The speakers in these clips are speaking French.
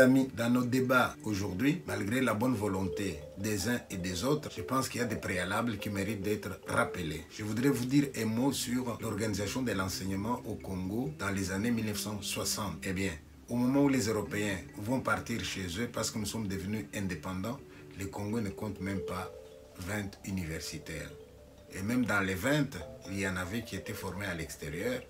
amis, dans nos débats aujourd'hui, malgré la bonne volonté des uns et des autres, je pense qu'il y a des préalables qui méritent d'être rappelés. Je voudrais vous dire un mot sur l'organisation de l'enseignement au Congo dans les années 1960. Eh bien, au moment où les Européens vont partir chez eux parce que nous sommes devenus indépendants, le Congo ne compte même pas 20 universitaires. Et même dans les 20, il y en avait qui étaient formés à l'extérieur,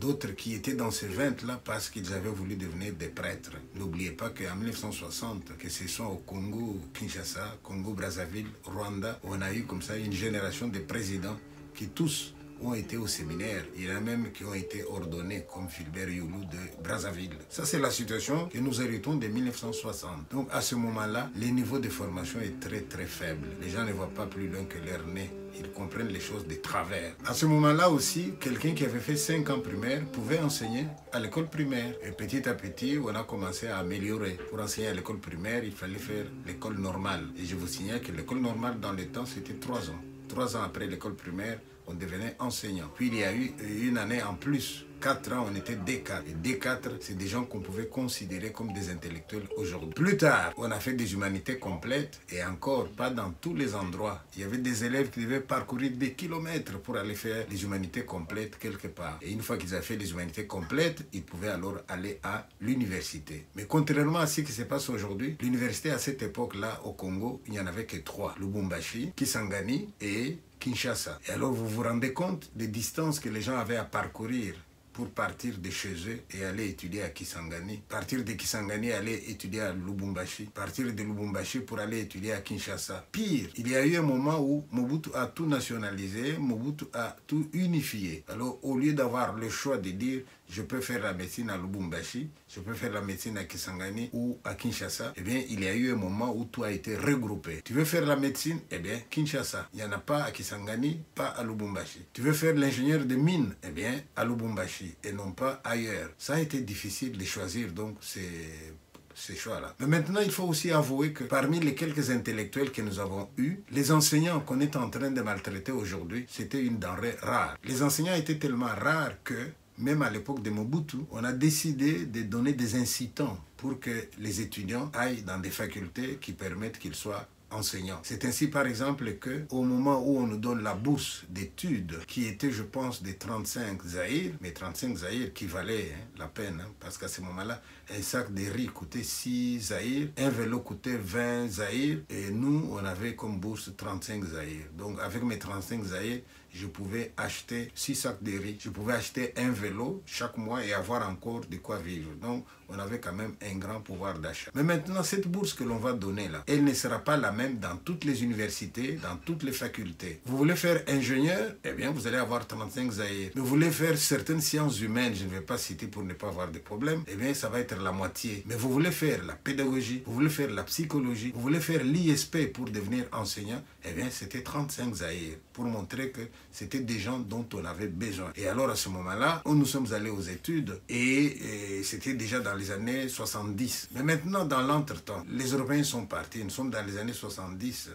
d'autres qui étaient dans ces 20-là parce qu'ils avaient voulu devenir des prêtres. N'oubliez pas qu'en 1960, que ce soit au Congo, Kinshasa, Congo, Brazzaville, Rwanda, on a eu comme ça une génération de présidents qui tous ont été au séminaire. Il y en a même qui ont été ordonnés, comme Philbert Youlou de Brazzaville. Ça, c'est la situation que nous héritons de 1960. Donc, à ce moment-là, le niveau de formation est très, très faible. Les gens ne voient pas plus loin que leur nez. Ils comprennent les choses de travers. À ce moment-là aussi, quelqu'un qui avait fait 5 ans primaire pouvait enseigner à l'école primaire. Et petit à petit, on a commencé à améliorer. Pour enseigner à l'école primaire, il fallait faire l'école normale. Et je vous signale que l'école normale, dans le temps, c'était 3 ans. 3 ans après l'école primaire, on devenait enseignant. Puis il y a eu une année en plus. 4 ans, on était D4. Et D4, c'est des gens qu'on pouvait considérer comme des intellectuels aujourd'hui. Plus tard, on a fait des humanités complètes et encore pas dans tous les endroits. Il y avait des élèves qui devaient parcourir des kilomètres pour aller faire les humanités complètes quelque part. Et une fois qu'ils avaient fait les humanités complètes, ils pouvaient alors aller à l'université. Mais contrairement à ce qui se passe aujourd'hui, l'université à cette époque-là au Congo, il n'y en avait que 3. Lubumbashi, Kisangani et Kinshasa. Et alors vous vous rendez compte des distances que les gens avaient à parcourir pour partir de chez eux et aller étudier à Kisangani. Partir de Kisangani, aller étudier à Lubumbashi. Partir de Lubumbashi pour aller étudier à Kinshasa. Pire, il y a eu un moment où Mobutu a tout nationalisé, Mobutu a tout unifié. Alors, au lieu d'avoir le choix de dire je peux faire la médecine à Lubumbashi, je peux faire la médecine à Kisangani ou à Kinshasa, eh bien, il y a eu un moment où tout a été regroupé. Tu veux faire la médecine? Eh bien, Kinshasa. Il n'y en a pas à Kisangani, pas à Lubumbashi. Tu veux faire l'ingénieur de mine? Eh bien, à Lubumbashi et non pas ailleurs. Ça a été difficile de choisir donc ces choix-là. Mais maintenant, il faut aussi avouer que parmi les quelques intellectuels que nous avons eus, les enseignants qu'on est en train de maltraiter aujourd'hui, c'était une denrée rare. Les enseignants étaient tellement rares que même à l'époque de Mobutu, on a décidé de donner des incitants pour que les étudiants aillent dans des facultés qui permettent qu'ils soient enseignants. C'est ainsi par exemple qu'au moment où on nous donne la bourse d'études, qui était je pense des 35 zaïrs, mais 35 zaïrs qui valaient la peine, parce qu'à ce moment-là, un sac de riz coûtait 6 zaïrs, un vélo coûtait 20 zaïrs, et nous, on avait comme bourse 35 zaïrs. Donc avec mes 35 zaïrs, je pouvais acheter 6 sacs de riz, je pouvais acheter un vélo chaque mois et avoir encore de quoi vivre. Donc, on avait quand même un grand pouvoir d'achat. Mais maintenant, cette bourse que l'on va donner là, elle ne sera pas la même dans toutes les universités, dans toutes les facultés. Vous voulez faire ingénieur, eh bien, vous allez avoir 35 zaïrs. Mais vous voulez faire certaines sciences humaines, je ne vais pas citer pour ne pas avoir de problème, eh bien, ça va être la moitié. Mais vous voulez faire la pédagogie, vous voulez faire la psychologie, vous voulez faire l'ISP pour devenir enseignant, eh bien, c'était 35 zaïrs pour montrer que c'était des gens dont on avait besoin. Et alors, à ce moment-là, nous sommes allés aux études et c'était déjà dans les années 70. Mais maintenant, dans l'entretemps, les Européens sont partis. Nous sommes dans les années 70,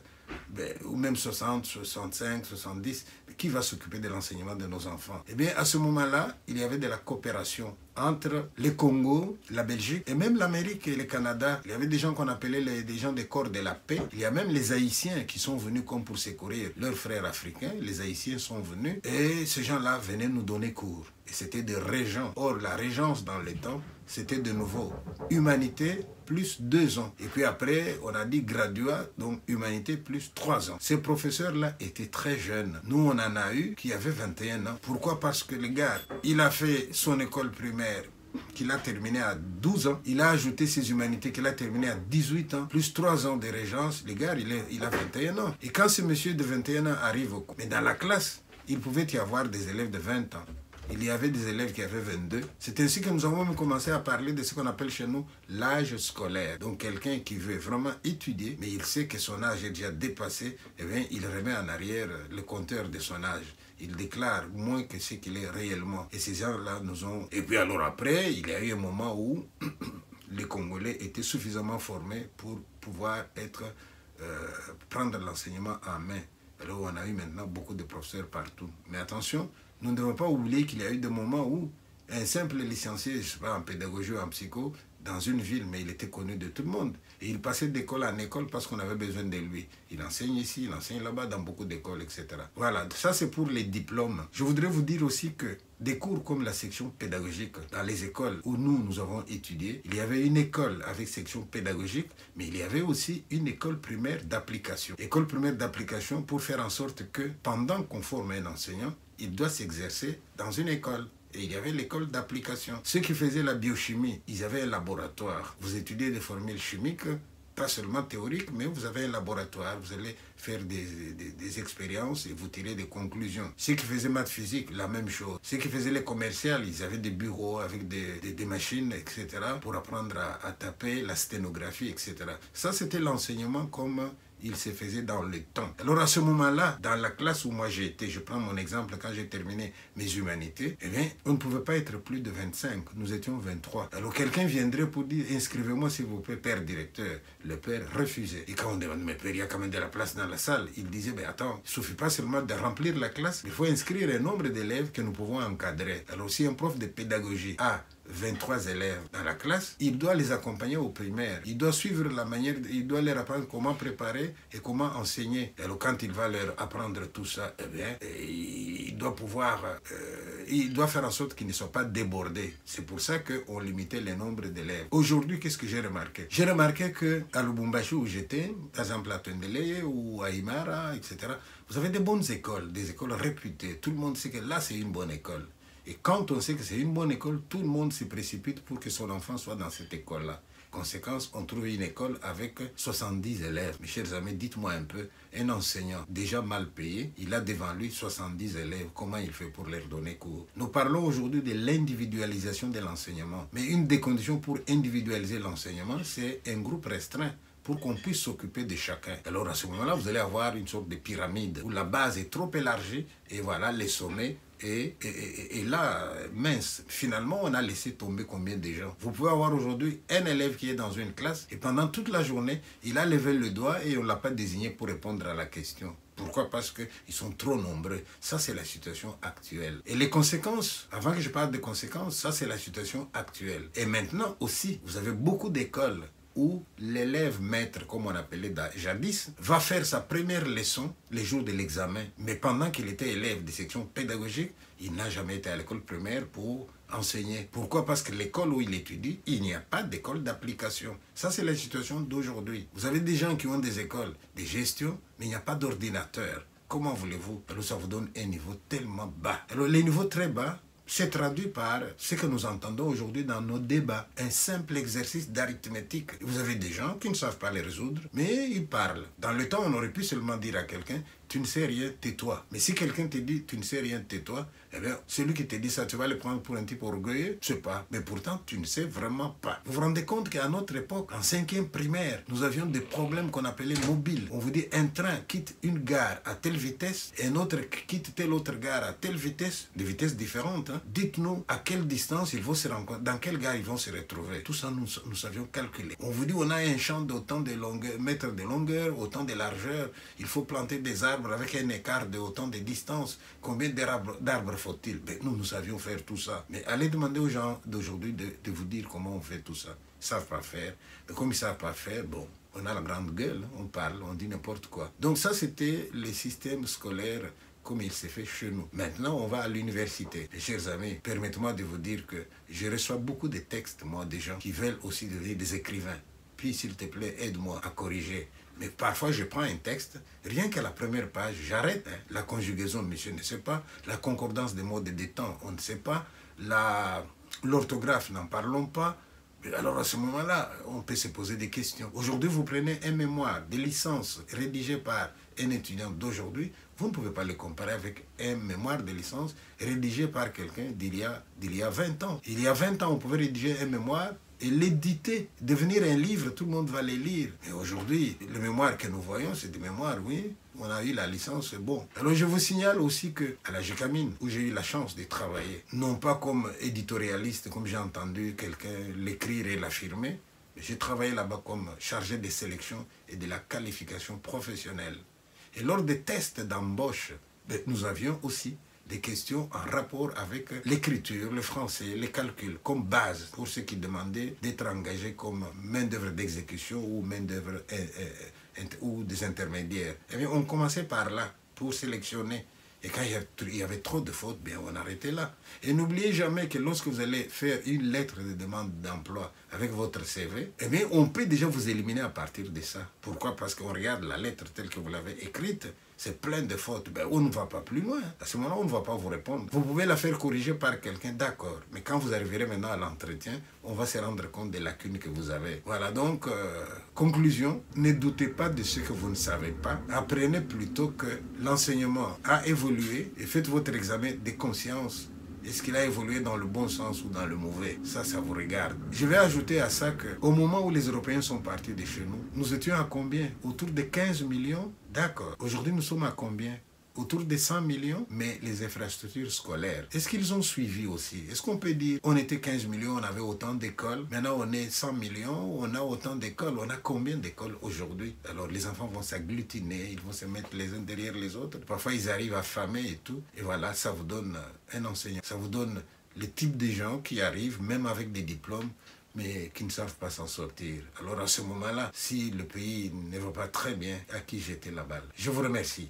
ou même 60, 65, 70. Mais qui va s'occuper de l'enseignement de nos enfants? Eh bien, à ce moment-là, il y avait de la coopération entre le Congo, la Belgique et même l'Amérique et le Canada. Il y avait des gens qu'on appelait des gens des corps de la paix. Il y a même les Haïtiens qui sont venus comme pour secourir leurs frères africains. Les Haïtiens sont venus et ces gens-là venaient nous donner cours. Et c'était des régents. Or, la régence dans les temps, c'était de nouveau humanité plus 2 ans. Et puis après, on a dit graduat, donc humanité plus 3 ans. Ces professeurs-là étaient très jeunes. Nous, on en a eu qui avaient 21 ans. Pourquoi? Parce que le gars, il a fait son école primaire qu'il a terminé à 12 ans. Il a ajouté ses humanités qu'il a terminé à 18 ans, plus 3 ans de régence. Le gars, il a 21 ans. Et quand ce monsieur de 21 ans arrive au cours, mais dans la classe, il pouvait y avoir des élèves de 20 ans. Il y avait des élèves qui avaient 22. C'est ainsi que nous avons même commencé à parler de ce qu'on appelle chez nous l'âge scolaire. Donc quelqu'un qui veut vraiment étudier, mais il sait que son âge est déjà dépassé, eh bien, il remet en arrière le compteur de son âge. Il déclare moins que ce qu'il est réellement. Et ces gens-là nous ont... Et puis alors après, il y a eu un moment où les Congolais étaient suffisamment formés pour pouvoir prendre l'enseignement en main. Alors on a eu maintenant beaucoup de professeurs partout. Mais attention, nous ne devons pas oublier qu'il y a eu des moments où un simple licencié, je sais pas, en pédagogie ou en psycho, dans une ville, mais il était connu de tout le monde. Et il passait d'école en école parce qu'on avait besoin de lui. Il enseigne ici, il enseigne là-bas, dans beaucoup d'écoles, etc. Voilà, ça c'est pour les diplômes. Je voudrais vous dire aussi que des cours comme la section pédagogique dans les écoles où nous avons étudié, il y avait une école avec section pédagogique, mais il y avait aussi une école primaire d'application. École primaire d'application pour faire en sorte que pendant qu'on forme un enseignant, il doit s'exercer dans une école. Et il y avait l'école d'application. Ceux qui faisaient la biochimie, ils avaient un laboratoire. Vous étudiez des formules chimiques, pas seulement théoriques, mais vous avez un laboratoire. Vous allez faire des expériences et vous tirez des conclusions. Ceux qui faisaient maths physique, la même chose. Ceux qui faisaient les commerciales, ils avaient des bureaux avec des machines, etc. pour apprendre à taper, la sténographie, etc. Ça, c'était l'enseignement comme il se faisait dans le temps. Alors à ce moment-là, dans la classe où moi j'ai été, je prends mon exemple quand j'ai terminé mes humanités, eh bien, on ne pouvait pas être plus de 25, nous étions 23. Alors quelqu'un viendrait pour dire, inscrivez-moi s'il vous plaît, père directeur. Le père refusait. Et quand on demande, mais père, il y a quand même de la place dans la salle, il disait, mais attends, il ne suffit pas seulement de remplir la classe, il faut inscrire un nombre d'élèves que nous pouvons encadrer. Alors si un prof de pédagogie a 23 élèves dans la classe, il doit les accompagner au primaire. Il doit suivre la manière, il doit leur apprendre comment préparer et comment enseigner. Alors quand il va leur apprendre tout ça, eh bien, il doit pouvoir, il doit faire en sorte qu'ils ne soient pas débordés. C'est pour ça qu'on limitait le nombre d'élèves. Aujourd'hui, qu'est-ce que j'ai remarqué? J'ai remarqué qu'à Lubumbashi où j'étais, par exemple à Tendele ou à Imara, etc., vous avez des bonnes écoles, des écoles réputées. Tout le monde sait que là, c'est une bonne école. Et quand on sait que c'est une bonne école, tout le monde se précipite pour que son enfant soit dans cette école-là. Conséquence, on trouve une école avec 70 élèves. Mes chers amis, dites-moi un peu, un enseignant déjà mal payé, il a devant lui 70 élèves. Comment il fait pour leur donner cours? Nous parlons aujourd'hui de l'individualisation de l'enseignement. Mais une des conditions pour individualiser l'enseignement, c'est un groupe restreint pour qu'on puisse s'occuper de chacun. Alors à ce moment-là, vous allez avoir une sorte de pyramide où la base est trop élargie et voilà les sommets. Et là, mince, finalement, on a laissé tomber combien de gens? Vous pouvez avoir aujourd'hui un élève qui est dans une classe et pendant toute la journée, il a levé le doigt et on ne l'a pas désigné pour répondre à la question. Pourquoi? Parce qu'ils sont trop nombreux. Ça, c'est la situation actuelle. Et les conséquences, avant que je parle des conséquences, ça, c'est la situation actuelle. Et maintenant aussi, vous avez beaucoup d'écoles où l'élève maître, comme on appelait jadis, va faire sa première leçon les jours de l'examen. Mais pendant qu'il était élève de section pédagogique, il n'a jamais été à l'école primaire pour enseigner. Pourquoi? Parce que l'école où il étudie, il n'y a pas d'école d'application. Ça, c'est la situation d'aujourd'hui. Vous avez des gens qui ont des écoles de gestion, mais il n'y a pas d'ordinateur. Comment voulez-vous? Alors ça vous donne un niveau tellement bas. Alors les niveaux très bas, c'est traduit par ce que nous entendons aujourd'hui dans nos débats. Un simple exercice d'arithmétique. Vous avez des gens qui ne savent pas les résoudre, mais ils parlent. Dans le temps, on aurait pu seulement dire à quelqu'un, tu ne sais rien, tais-toi. Mais si quelqu'un te dit, tu ne sais rien, tais-toi, eh bien, celui qui te dit ça, tu vas le prendre pour un type orgueilleux? Je ne sais pas. Mais pourtant, tu ne sais vraiment pas. Vous vous rendez compte qu'à notre époque, en 5e primaire, nous avions des problèmes qu'on appelait mobiles. On vous dit, un train quitte une gare à telle vitesse, et un autre quitte telle autre gare à telle vitesse, des vitesses différentes. Hein. Dites-nous à quelle distance ils vont se rencontrer, dans quelle gare ils vont se retrouver. Tout ça, nous savions calculer. On vous dit, on a un champ d'autant de longueur, mètres de longueur, autant de largeur. Il faut planter des arbres avec un écart de autant de distance. Combien d'arbres faut-il? Ben, nous savions faire tout ça. Mais allez demander aux gens d'aujourd'hui de vous dire comment on fait tout ça. Ils ne savent pas faire. Mais comme ils ne savent pas faire, bon, on a la grande gueule, on parle, on dit n'importe quoi. Donc ça, c'était le système scolaire comme il s'est fait chez nous. Maintenant, on va à l'université. Et chers amis, permettez-moi de vous dire que je reçois beaucoup de textes, moi, des gens qui veulent aussi devenir des écrivains. Puis, s'il te plaît, aide-moi à corriger. Mais parfois, je prends un texte, rien qu'à la première page, j'arrête. Hein. La conjugaison, monsieur ne sait pas. La concordance des mots et des temps, on ne sait pas. L'orthographe, n'en parlons pas. Alors à ce moment-là, on peut se poser des questions. Aujourd'hui, vous prenez un mémoire de licence rédigé par un étudiant d'aujourd'hui, vous ne pouvez pas le comparer avec un mémoire de licence rédigé par quelqu'un d'il y a 20 ans. Il y a 20 ans, on pouvait rédiger un mémoire et l'éditer, devenir un livre, tout le monde va les lire. Mais aujourd'hui, les mémoires que nous voyons, c'est des mémoires, oui, on a eu la licence, c'est bon. Alors je vous signale aussi qu'à la GECAMINE, où j'ai eu la chance de travailler, non pas comme éditorialiste, comme j'ai entendu quelqu'un l'écrire et l'affirmer, mais j'ai travaillé là-bas comme chargé de sélection et de la qualification professionnelle. Et lors des tests d'embauche, nous avions aussi des questions en rapport avec l'écriture, le français, les calculs, comme base pour ceux qui demandaient d'être engagés comme main-d'œuvre d'exécution ou main-d'œuvre ou des intermédiaires. Eh bien, on commençait par là pour sélectionner. Et quand il y avait trop de fautes, bien on arrêtait là. Et n'oubliez jamais que lorsque vous allez faire une lettre de demande d'emploi avec votre CV, eh bien on peut déjà vous éliminer à partir de ça. Pourquoi? Parce qu'on regarde la lettre telle que vous l'avez écrite, c'est plein de fautes. Ben, on ne va pas plus loin. À ce moment-là, on ne va pas vous répondre. Vous pouvez la faire corriger par quelqu'un, d'accord. Mais quand vous arriverez maintenant à l'entretien, on va se rendre compte des lacunes que vous avez. Voilà, donc, conclusion, ne doutez pas de ce que vous ne savez pas. Apprenez plutôt que l'enseignement a évolué et faites votre examen de conscience. Est-ce qu'il a évolué dans le bon sens ou dans le mauvais? Ça vous regarde. Je vais ajouter à ça qu'au moment où les Européens sont partis de chez nous, nous étions à combien? Autour de 15 millions? D'accord. Aujourd'hui, nous sommes à combien? Autour de 100 millions, mais les infrastructures scolaires, est-ce qu'ils ont suivi aussi? Est-ce qu'on peut dire, on était 15 millions, on avait autant d'écoles, maintenant on est 100 millions, on a autant d'écoles, on a combien d'écoles aujourd'hui? Alors les enfants vont s'agglutiner, ils vont se mettre les uns derrière les autres, parfois ils arrivent affamés et tout, et voilà, ça vous donne un enseignant, ça vous donne le type de gens qui arrivent, même avec des diplômes, mais qui ne savent pas s'en sortir. Alors à ce moment-là, si le pays ne va pas très bien, à qui jeter la balle? Je vous remercie.